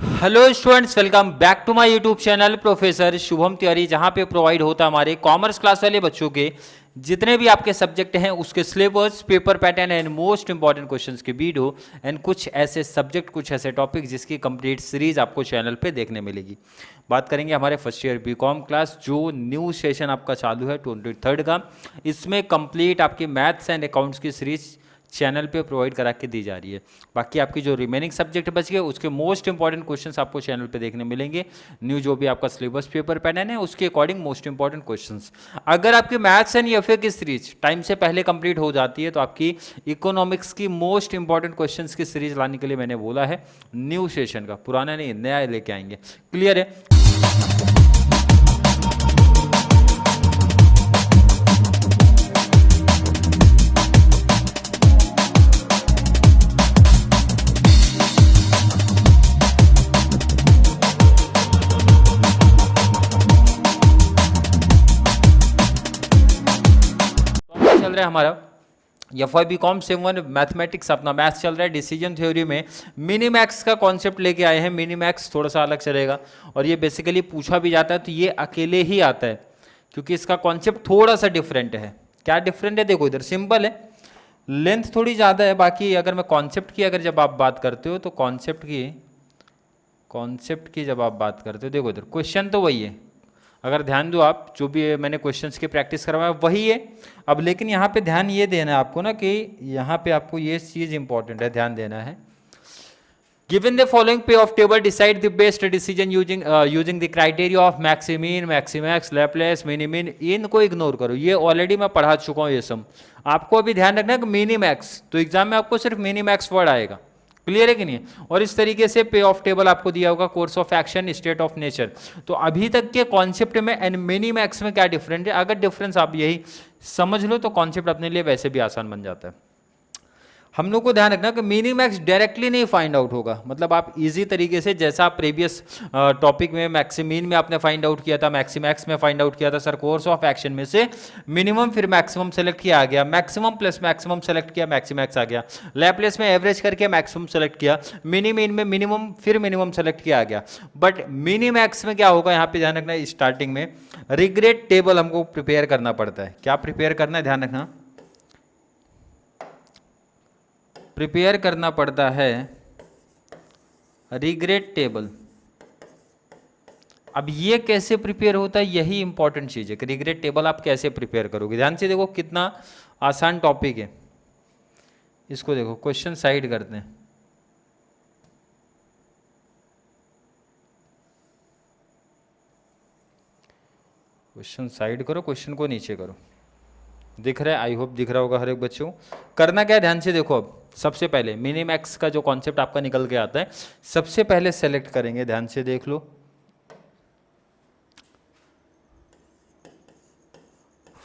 Hello students, welcome back to my YouTube channel professor Shubham Tiwari, जहां पे provide होता है हमारे कॉमर्स क्लास वाले बच्चों के जितने भी आपके सब्जेक्ट हैं उसके syllabus, paper pattern and most important questions के वीडियो एंड कुछ ऐसे सब्जेक्ट, कुछ ऐसे टॉपिक जिसकी कंप्लीट सीरीज आपको चैनल पे देखने मिलेगी। बात करेंगे हमारे फर्स्ट ईयर बीकॉम क्लास, जो न्यू सेशन आपका चालू है 23 का। इसमें कंप्लीट आपकी मैथ्स एंड अकाउंट्स की सीरीज चैनल पे प्रोवाइड करा के दी जा रही है। बाकी आपकी जो रिमेनिंग सब्जेक्ट बच गए उसके मोस्ट इंपॉर्टेंट क्वेश्चंस आपको चैनल पे देखने मिलेंगे। न्यू जो भी आपका सिलेबस पेपर पैटर्न है उसके अकॉर्डिंग मोस्ट इंपॉर्टेंट क्वेश्चंस। अगर आपकी मैथ्स एंड एफए की सीरीज टाइम से पहले कंप्लीट हो जाती है तो आपकी इकोनॉमिक्स की मोस्ट इंपॉर्टेंट क्वेश्चंस की सीरीज लाने के लिए मैंने बोला है न्यू सेशन का, पुराना नहीं नया लेके आएंगे। क्लियर है? चल रहा है हमारा एफ बी कॉम 7 मैथमेटिक्स, अपना मैथ्स चल रहा है। डिसीजन थ्योरी में मिनी मैक्स का कॉन्सेप्ट लेके आए हैं। मिनी मैक्स थोड़ा सा अलग चलेगा और ये बेसिकली पूछा भी जाता है तो ये अकेले ही आता है क्योंकि इसका कॉन्सेप्ट थोड़ा सा डिफरेंट है। क्या डिफरेंट है? देखो इधर सिंपल है, लेंथ थोड़ी ज़्यादा है। बाकी अगर मैं कॉन्सेप्ट की अगर जब आप बात करते हो तो कॉन्सेप्ट की जब आप बात करते हो, देखो इधर क्वेश्चन तो वही है। अगर ध्यान दो, आप जो भी मैंने क्वेश्चंस की प्रैक्टिस करवाया वही है। अब लेकिन यहाँ पे ध्यान ये देना है आपको ना कि यहाँ पे आपको ये चीज़ इंपॉर्टेंट है, ध्यान देना है। Given the following payoff table decide the best decision using the criteria of maximin, maximax, Laplace, minimin. इनको इग्नोर करो, ये ऑलरेडी मैं पढ़ा चुका हूँ ये सब। आपको अभी ध्यान रखना है कि मिनीमैक्स, तो एग्जाम में आपको सिर्फ मिनीमैक्स वर्ड आएगा। क्लियर है कि नहीं? और इस तरीके से पे ऑफ टेबल आपको दिया होगा, course of action, state of nature. तो अभी तक के कॉन्सेप्ट में एंड मिनीमैक्स में क्या डिफरेंट है, अगर डिफरेंस आप यही समझ लो तो कॉन्सेप्ट अपने लिए वैसे भी आसान बन जाता है। हम लोग को ध्यान रखना कि मिनीमैक्स डायरेक्टली नहीं फाइंड आउट होगा, मतलब आप इजी तरीके से, जैसा आप प्रीवियस टॉपिक में मैक्सिमीन में आपने फाइंड आउट किया था, मैक्सिमैक्स में फाइंड आउट किया था सर, कोर्स ऑफ एक्शन में से मिनिमम फिर मैक्सिमम सेलेक्ट किया आ गया, मैक्सिमम प्लस मैक्सिमम सेलेक्ट किया मैक्सिमैक्स आ गया, लैपलेस में एवरेज करके मैक्सिमम सेलेक्ट किया, मिनीमीन में मिनिमम फिर मिनिमम सेलेक्ट किया आ गया। बट मिनीमैक्स में क्या होगा, यहाँ पे ध्यान रखना, स्टार्टिंग में रिग्रेट टेबल हमको प्रिपेयर करना पड़ता है। क्या प्रिपेयर करना है, ध्यान रखना, प्रिपेयर करना पड़ता है रिग्रेट टेबल। अब ये कैसे प्रिपेयर होता है, यही इंपॉर्टेंट चीज है कि रिग्रेट टेबल आप कैसे प्रिपेयर करोगे। ध्यान से देखो कितना आसान टॉपिक है। इसको देखो, क्वेश्चन साइड करते हैं। क्वेश्चन साइड करो, क्वेश्चन को नीचे करो। दिख रहा है? आई होप दिख रहा होगा हर एक बच्चों को। करना क्या है, ध्यान से देखो। अब सबसे पहले मिनीमैक्स का जो कॉन्सेप्ट आपका निकल के आता है, सबसे पहले सेलेक्ट करेंगे, ध्यान से देख लो,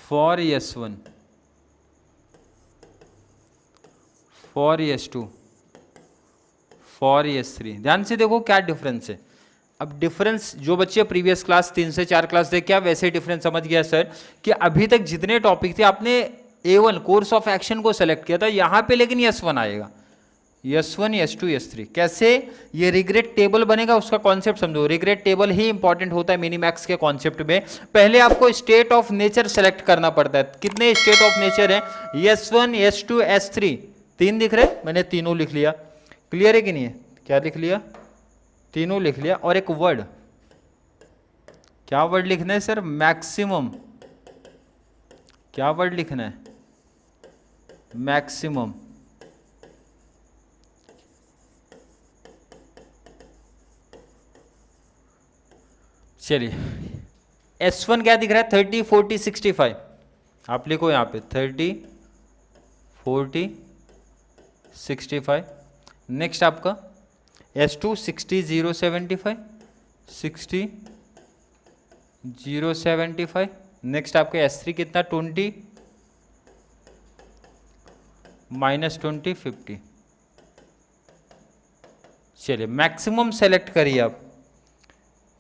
for S1, for S2, for S3। ध्यान से देखो क्या डिफरेंस है। अब डिफरेंस जो बच्चे प्रीवियस क्लास 3 से 4 क्लास देख, क्या वैसे डिफरेंस समझ गया सर कि अभी तक जितने टॉपिक थे आपने A1 कोर्स ऑफ एक्शन को सेलेक्ट किया था, यहां पे लेकिन S1 आएगा, S1, S2, S3। कैसे ये रिग्रेट टेबल बनेगा उसका कॉन्सेप्ट समझो। रिग्रेट टेबल ही इंपॉर्टेंट होता है मिनीमैक्स के कॉन्सेप्ट में। पहले आपको स्टेट ऑफ नेचर सेलेक्ट करना पड़ता है। कितने स्टेट ऑफ नेचर है? S1, S2, S3, 3 दिख रहे, मैंने तीनों लिख लिया। क्लियर है कि नहीं है? क्या लिख लिया? तीनों लिख लिया। और एक वर्ड, क्या वर्ड लिखना है सर? मैक्सिमम। क्या वर्ड लिखना है? मैक्सिमम। चलिए, S1 क्या दिख रहा है? 30, 40, 65। आप लिखो यहां पे 30, 40, 65। नेक्स्ट आपका S2 60, 0, 75, 60, 0, 75। नेक्स्ट आपका S3 कितना? 20, -20, 50। चलिए, मैक्सिमम सेलेक्ट करिए आप।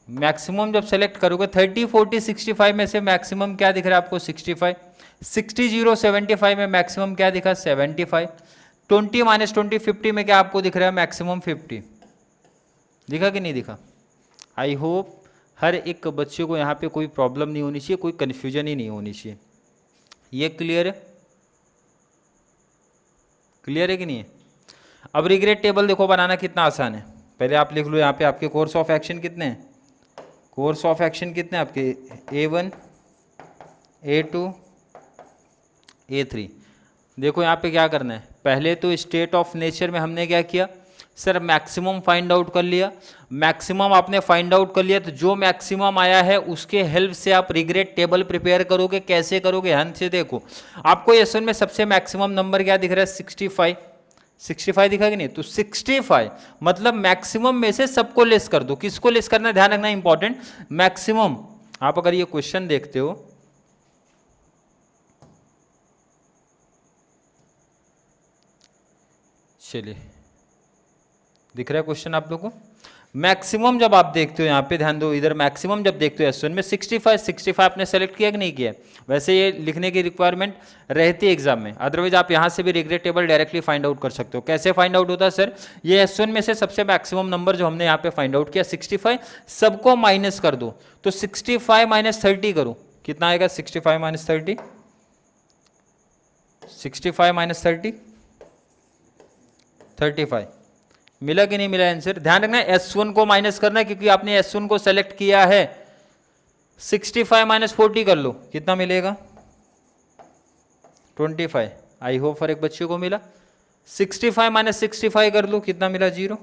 मैक्सिमम जब सेलेक्ट करोगे 30, 40, 65 में से मैक्सिमम क्या दिख रहा है आपको? 65। 60, 0, 75 में मैक्सिमम क्या दिखा? 75। 20 -20 50 में क्या आपको दिख रहा है? मैक्सिमम 50। दिखा कि नहीं दिखा? आई होप हर एक बच्चे को यहाँ पे कोई प्रॉब्लम नहीं होनी चाहिए, कोई कन्फ्यूजन ही नहीं होनी चाहिए। ये क्लियर है? क्लियर है कि नहीं है? अब रिग्रेट टेबल देखो बनाना कितना आसान है। पहले आप लिख लो यहाँ पे आपके कोर्स ऑफ एक्शन कितने हैं, कोर्स ऑफ एक्शन कितने आपके, A1 A2 A3। देखो यहाँ पे क्या करना है, पहले तो स्टेट ऑफ नेचर में हमने क्या किया सर, मैक्सिमम फाइंड आउट कर लिया। मैक्सिमम आपने फाइंड आउट कर लिया तो जो मैक्सिमम आया है उसके हेल्प से आप रिग्रेट टेबल प्रिपेयर करोगे। कैसे करोगे, ध्यान से देखो। आपको एस1 में सबसे मैक्सिमम नंबर क्या दिख रहा है, 65। 65 दिखा कि नहीं? तो 65 मतलब मैक्सिमम में से सबको लेस कर दो। किसको लेस करना है, ध्यान रखना इंपॉर्टेंट, मैक्सिमम। आप अगर ये क्वेश्चन देखते हो, चलिए दिख रहा है क्वेश्चन आप लोगों को। मैक्सिमम जब आप देखते हो, यहाँ पे ध्यान दो, इधर मैक्सिमम जब देखते हो एस1 में 65 आपने सेलेक्ट किया कि नहीं किया? वैसे ये लिखने की रिक्वायरमेंट रहती है एग्जाम में, अदरवाइज आप यहाँ से भी regret table directly find out कर सकते हो। कैसे फाइंड आउट होता है सर, ये एस1 में से सबसे मैक्सिमम नंबर जो हमने यहाँ पे फाइंड आउट किया 65, सबको माइनस कर दो। तो 65 माइनस 30 करो, कितना आएगा 65 माइनस 30, 65 माइनस 30 35। मिला कि नहीं मिला आंसर? ध्यान रखना S1 को माइनस करना है क्योंकि आपने S1 को सेलेक्ट किया है। 65 माइनस 40 कर लो, कितना मिलेगा 25। आई होप हर एक बच्चे को मिला। 65 माइनस 65 कर लो, कितना मिला 0।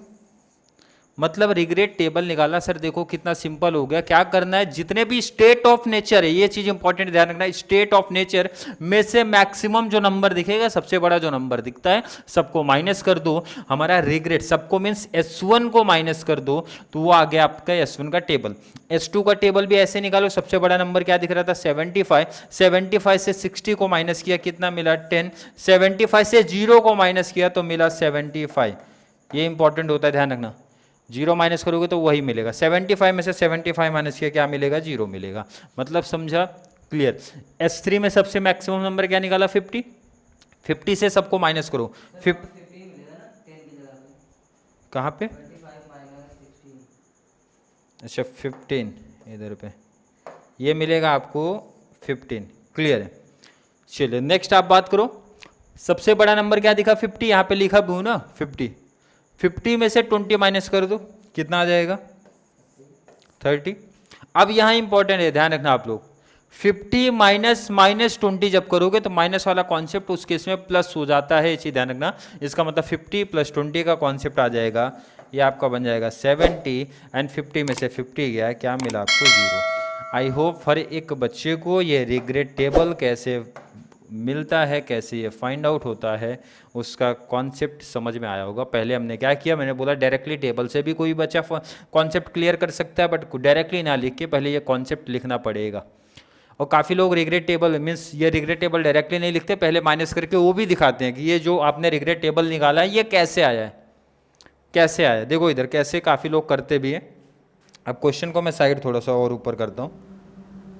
मतलब रिग्रेट टेबल निकाला सर। देखो कितना सिंपल हो गया। क्या करना है, जितने भी स्टेट ऑफ नेचर है, ये चीज इंपॉर्टेंट ध्यान रखना, स्टेट ऑफ नेचर में से मैक्सिमम जो नंबर दिखेगा, सबसे बड़ा जो नंबर दिखता है, सबको माइनस कर दो। हमारा रिग्रेट सबको मीन्स S1 को माइनस कर दो तो वो आ गया आपका S1 का टेबल। S2 का टेबल भी ऐसे निकालो। सबसे बड़ा नंबर क्या दिख रहा था 75, 75 से 60 को माइनस किया, कितना मिला 10। 75 से 0 को माइनस किया तो मिला 75। ये इंपॉर्टेंट होता है, ध्यान रखना। 0 माइनस करोगे तो वही मिलेगा। 75 में से 75 माइनस किया, क्या मिलेगा 0 मिलेगा। मतलब समझा, क्लियर। S3 में सबसे मैक्सिमम नंबर क्या निकाला 50, 50 से सबको माइनस करो। कहाँ पे, अच्छा 15 इधर पे, ये मिलेगा आपको 15। क्लियर है। चलिए नेक्स्ट आप बात करो। सबसे बड़ा नंबर क्या दिखा 50, यहाँ पे लिखा भी हूँ ना 50। 50 में से 20 माइनस कर दो, कितना आ जाएगा 30। अब यहाँ इंपॉर्टेंट है, ध्यान रखना आप लोग। 50 माइनस माइनस 20 जब करोगे तो माइनस वाला कॉन्सेप्ट उस केस में प्लस हो जाता है, ये चीज ध्यान रखना। इसका मतलब 50 प्लस 20 का कॉन्सेप्ट आ जाएगा, ये आपका बन जाएगा 70 एंड 50 में से 50 गया, क्या मिला आपको 0। आई होप हर एक बच्चे को ये रिग्रेट टेबल कैसे मिलता है, कैसे ये फाइंड आउट होता है, उसका कॉन्सेप्ट समझ में आया होगा। पहले हमने क्या किया, मैंने बोला डायरेक्टली टेबल से भी कोई बच्चा कॉन्सेप्ट क्लियर कर सकता है, बट डायरेक्टली ना लिख के पहले ये कॉन्सेप्ट लिखना पड़ेगा। और काफ़ी लोग रिग्रेट टेबल मीन्स ये रिग्रेट टेबल डायरेक्टली नहीं लिखते, पहले माइनस करके वो भी दिखाते हैं कि ये जो आपने रिग्रेट टेबल निकाला है ये कैसे आया है, कैसे आया। देखो इधर कैसे काफ़ी लोग करते भी हैं। अब क्वेश्चन को मैं साइड थोड़ा सा और ऊपर करता हूँ।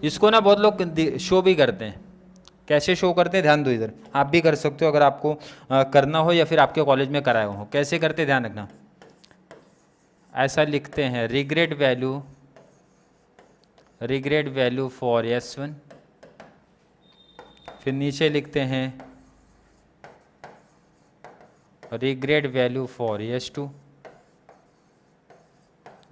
इसको ना बहुत लोग शो भी करते हैं। कैसे शो करते हैं, ध्यान दो इधर, आप भी कर सकते हो अगर आपको करना हो या फिर आपके कॉलेज में कराया हो। कैसे करते हैं ध्यान रखना, ऐसा लिखते हैं रिग्रेट वैल्यू फॉर S1, फिर नीचे लिखते हैं रिग्रेट वैल्यू फॉर S2।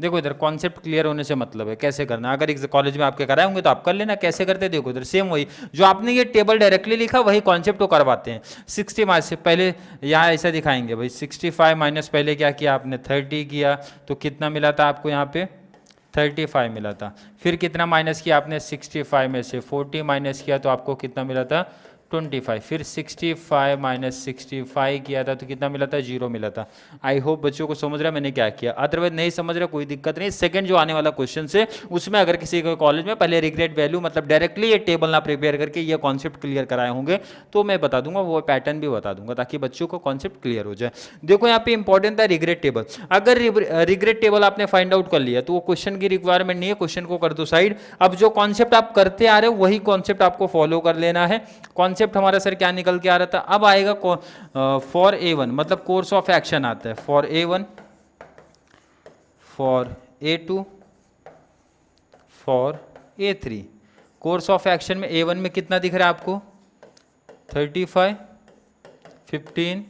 देखो इधर कॉन्सेप्ट क्लियर होने से मतलब है कैसे करना। अगर एक कॉलेज में आपके कराए होंगे तो आप कर लेना। कैसे करते देखो इधर सेम वही जो आपने ये टेबल डायरेक्टली लिखा वही कॉन्सेप्ट को करवाते हैं। 60 माइनस से पहले यहाँ ऐसा दिखाएंगे भाई 65 माइनस पहले क्या किया आपने 30 किया तो कितना मिला था आपको यहाँ पे 35 मिला था। फिर कितना माइनस किया आपने 65 में से 40 माइनस किया तो आपको कितना मिला था 25। फिर 65 माइनस 65 किया था तो कितना मिला था 0 मिला था। आई होप बच्चों को समझ रहा है मैंने क्या किया। अदरवाइज नहीं समझ रहा कोई दिक्कत नहीं। सेकंड जो आने वाला क्वेश्चन से उसमें अगर किसी को कॉलेज में पहले रिग्रेट वैल्यू मतलब डायरेक्टली ये टेबल ना प्रिपेयर करके ये कॉन्सेप्ट क्लियर कराए होंगे तो मैं बता दूंगा, वो पैटर्न भी बता दूंगा ताकि बच्चों को कॉन्सेप्ट क्लियर हो जाए। देखो यहाँ पे इंपॉर्टेंट था रिग्रेट टेबल। अगर रिग्रेट टेबल आपने फाइंड आउट कर लिया तो वो क्वेश्चन की रिक्वायरमेंट नहीं है, क्वेश्चन को कर दो साइड। अब जो कॉन्सेप्ट आप करते आ रहे हो वही कॉन्सेप्ट आपको फॉलो कर लेना है। कॉन्सेप्ट हमारा सर क्या निकल के आ रहा था, अब आएगा फॉर A1 मतलब कोर्स ऑफ एक्शन आता है। For A2 for A3। Course of action में A1 में कितना दिख रहा है आपको? 35, 15,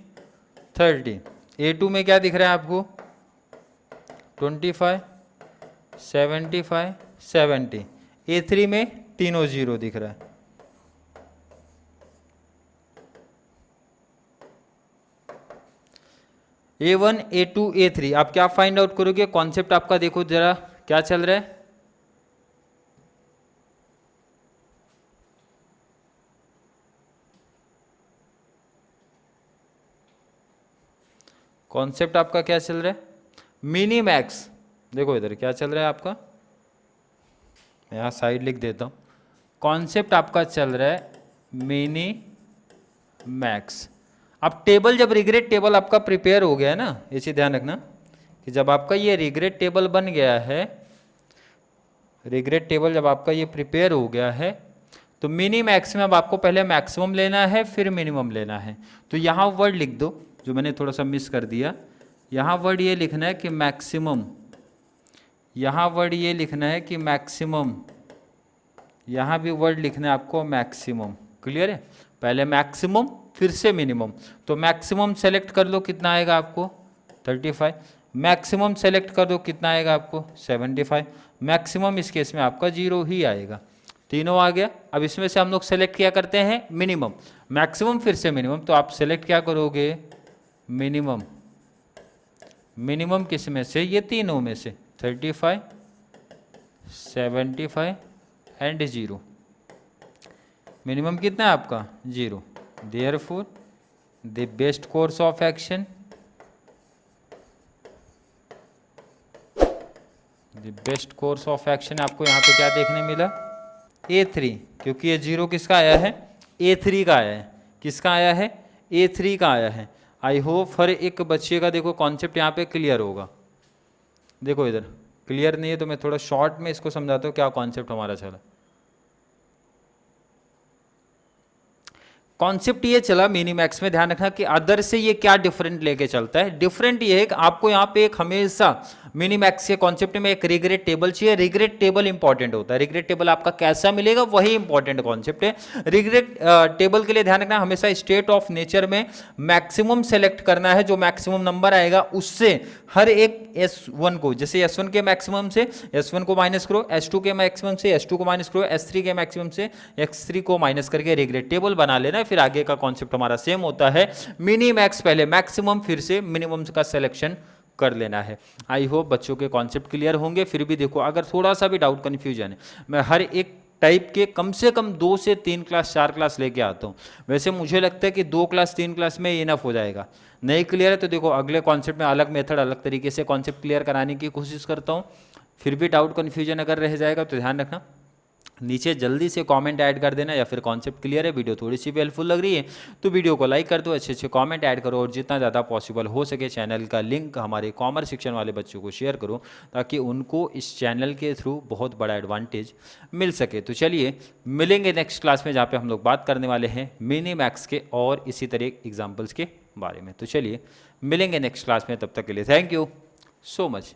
30। A2 में क्या दिख रहा है आपको? 25, 75, 70। A3 में तीनों जीरो दिख रहा है। A1, A2, A3 आप क्या फाइंड आउट करोगे? कॉन्सेप्ट आपका देखो जरा क्या चल रहा है। कॉन्सेप्ट आपका क्या चल रहा है? Mini max. देखो इधर क्या चल रहा है आपका, मैं यहाँ साइड लिख देता हूँ। कॉन्सेप्ट आपका चल रहा है मिनी मैक्स। अब टेबल, जब रिग्रेट टेबल आपका प्रिपेयर हो गया है ना, ये चीज़ ध्यान रखना कि जब आपका ये रिग्रेट टेबल बन गया है, रिग्रेट टेबल जब आपका ये प्रिपेयर हो गया है, तो मिनी मैक्स में अब आपको पहले मैक्सिमम लेना है फिर मिनिमम लेना है। तो यहाँ वर्ड लिख दो जो मैंने थोड़ा सा मिस कर दिया। यहाँ वर्ड ये लिखना है कि मैक्सिमम, यहाँ वर्ड ये लिखना है कि मैक्सिमम, यहाँ भी वर्ड लिखना है आपको मैक्सिमम। क्लियर है? पहले मैक्सिमम फिर से मिनिमम। तो मैक्सिमम सेलेक्ट कर लो, कितना आएगा आपको? 35। मैक्सिमम सेलेक्ट कर दो, कितना आएगा आपको? 75। मैक्सिमम इस केस में आपका 0 ही आएगा। तीनों आ गया। अब इसमें से हम लोग सेलेक्ट क्या करते हैं? मिनिमम। मैक्सिमम फिर से मिनिमम, तो आप सेलेक्ट क्या करोगे? मिनिमम। मिनिमम किस में से? ये तीनों में से, 35, 75 एंड 0। मिनिमम कितना है आपका? 0। Therefore the best course of action, the best course of action आपको यहाँ पे क्या देखने मिला? A3, क्योंकि ये 0 किसका आया है? A3 का आया है। किसका आया है? A3 का आया है। आई होप हर एक बच्चे का देखो कॉन्सेप्ट यहाँ पे क्लियर होगा। देखो इधर क्लियर नहीं है तो मैं थोड़ा शॉर्ट में इसको समझाता हूँ क्या कॉन्सेप्ट हमारा चला। कॉन्सेप्ट ये चला मिनी मैक्स में, ध्यान रखना कि अदर से ये क्या डिफरेंट लेके चलता है। डिफरेंट ये है कि आपको यहाँ पे एक हमेशा मिनी मैक्स के कॉन्सेप्ट में एक रिग्रेट टेबल चाहिए। रिग्रेट टेबल इंपॉर्टेंट होता है। रिग्रेट टेबल आपका कैसा मिलेगा वही इंपॉर्टेंट कॉन्सेप्ट है। रिग्रेट टेबल के लिए ध्यान रखना हमेशा स्टेट ऑफ नेचर में मैक्सिमम सेलेक्ट करना है। जो मैक्सिमम नंबर आएगा उससे हर एक S1 को, जैसे S1 के मैक्सिमम से S1 को माइनस करो, S2 के मैक्सिमम से S2 को माइनस करो, S3 के मैक्सिमम से X3 को माइनस करके रिग्रेट टेबल बना लेना। फिर आगे का कॉन्सेप्ट हमारा सेम होता है। मिनी मैक्स पहले मैक्सिमम फिर से मिनिमम का सिलेक्शन कर लेना है। आई होप बच्चों के कॉन्सेप्ट क्लियर होंगे। फिर भी देखो अगर थोड़ा सा भी डाउट कन्फ्यूजन है, मैं हर एक टाइप के कम से कम 2 से 3 क्लास 4 क्लास लेके आता हूँ। वैसे मुझे लगता है कि 2 क्लास 3 क्लास में इनफ हो जाएगा। नहीं क्लियर है तो देखो अगले कॉन्सेप्ट में अलग मेथड अलग तरीके से कॉन्सेप्ट क्लियर कराने की कोशिश करता हूँ। फिर भी डाउट कन्फ्यूजन अगर रह जाएगा तो ध्यान रखना नीचे जल्दी से कमेंट ऐड कर देना, या फिर कॉन्सेप्ट क्लियर है, वीडियो थोड़ी सी भी हेल्पफुल लग रही है तो वीडियो को लाइक कर दो, अच्छे अच्छे कमेंट ऐड करो और जितना ज़्यादा पॉसिबल हो सके चैनल का लिंक हमारे कॉमर्स सेक्शन वाले बच्चों को शेयर करो ताकि उनको इस चैनल के थ्रू बहुत बड़ा एडवांटेज मिल सके। तो चलिए मिलेंगे नेक्स्ट क्लास में जहाँ पे हम लोग बात करने वाले हैं मिनी मैक्स के और इसी तरह एग्जाम्पल्स के बारे में। तो चलिए मिलेंगे नेक्स्ट क्लास में, तब तक के लिए थैंक यू सो मच।